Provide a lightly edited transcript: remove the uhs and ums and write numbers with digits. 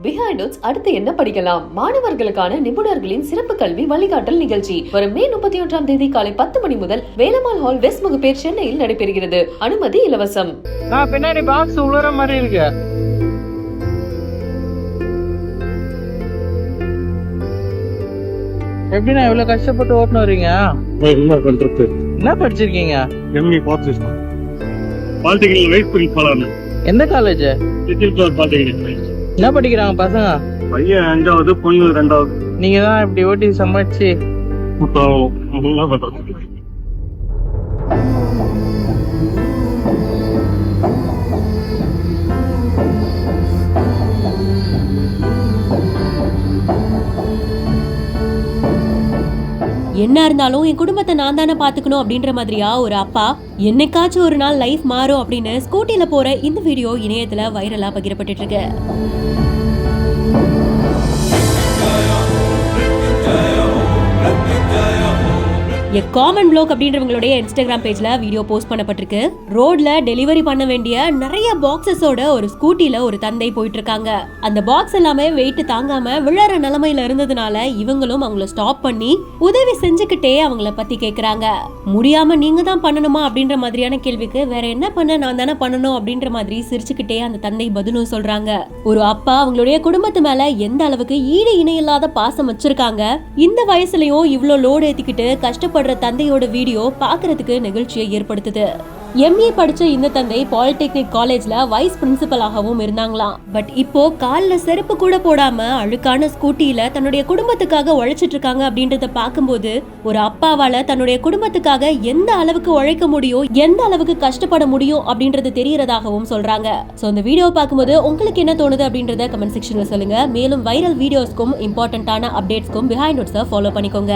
Behind it's அடுத்து என்ன படிக்கலாம் மாணவர்களுக்கான நிபுணர்களின் சிறப்பு கல்வி வழிகாட்டல் நிகழ்ச்சி வரும் மே 31ஆம் தேதி காலை 10 மணி முதல் வேலம்மாள் ஹால் வெஸ்ட் முகப்பேர் சென்னையில் நடைபெறுகிறது. அனுமதி இலவசம். நான் பின்னாடி பாக்ஸ் உள்ள மாதிரி இருக்கு. எப்படின்னா இவ்வளவு கஷ்டப்பட்டு ஓட்டுன்னு வரீங்க? என்ன படிச்சிருக்கீங்க? MA politics. Polytechnic vice principal. எந்த காலேஜ்? பாலிடெக்னிக். என்ன படிக்கிறாங்க பசங்க? பையன் 5வது, பொண்ணு 2வது. நீங்க தான் இப்படி ஓட்டி சமாளிச்சு என்ன இருந்தாலும் என் குடும்பத்தை நான் தானே பாத்துக்கணும் அப்படின்ற மாதிரியா ஒரு அப்பா என்னைக்காச்சும் ஒரு நாள் லைஃப் மாறும் அப்படின்னு ஸ்கூட்டில போற இந்த வீடியோ இணையத்துல வைரலா பகிரப்பட்டு இருக்கு. எ காமன் ப்ளாக் அப்படின்றவங்களுடைய இன்ஸ்டாகிராம் பேஜ்ல வீடியோ போஸ்ட் பண்ணப்பட்டிருக்கு. ரோட்ல டெலிவரி பண்ண வேண்டிய நிறைய பாக்ஸஸோட ஒரு ஸ்கூட்டில ஒரு தந்தை போயிட்டு இருக்காங்க. அந்த பாக்ஸ் எல்லாமே வெயிட் தாங்காம விழற நிலைமையில இருந்ததுனால இவங்களும் அவங்கள ஸ்டாப் பண்ணி உதவி செஞ்சுக்கிட்டே அவங்கள பத்தி கேக்குறாங்க. முடியாம நீங்க தான் பண்ணணுமா அப்படின்ற மாதிரியான கேள்விக்கு வேற என்ன பண்ண நான் தானே பண்ணணும் அப்படின்ற மாதிரி சிரிச்சுக்கிட்டே அந்த தந்தை பதிலும் சொல்றாங்க. ஒரு அப்பா அவங்களுடைய குடும்பத்து மேல எந்த அளவுக்கு ஈடு இணையில்லாத பாசம் வச்சிருக்காங்க. இந்த வயசுலயும் இவ்ளோ லோடு ஏத்திக்கிட்டு கஷ்டப்படுற தந்தையோட வீடியோ பாக்குறதுக்கு நிகழ்ச்சியை ஏற்படுத்துது. எம்ஏ படிச்ச இந்த தந்தை பாலிடெக்னிக் காலேஜ்ல வைஸ் பிரின்சிபலாகவும் இருந்தாங்களாம். பட் இப்போ கால்ல செருப்பு கூட போடாம அழுக்கான ஸ்கூட்டில தன்னுடைய குடும்பத்துக்காக உழைச்சிட்டு இருக்காங்க அப்படின்றத பார்க்கும்போது ஒரு அப்பாவால தன்னுடைய குடும்பத்துக்காக எந்த அளவுக்கு உழைக்க முடியும், எந்த அளவுக்கு கஷ்டப்பட முடியும் அப்படின்றது தெரியறதாகவும் சொல்றாங்க. சோ இந்த வீடியோ பார்க்கும்போது உங்களுக்கு என்ன தோணுது அப்படின்றத கமெண்ட் செக்ஷன்ல சொல்லுங்க. மேலும் வைரல் வீடியோஸ்க்கும் இம்பார்ட்டன்டான அப்டேட்ஸ்க்கும் பிஹைண்ட் இட்ஸை ஃபாலோ பண்ணிக்கோங்க.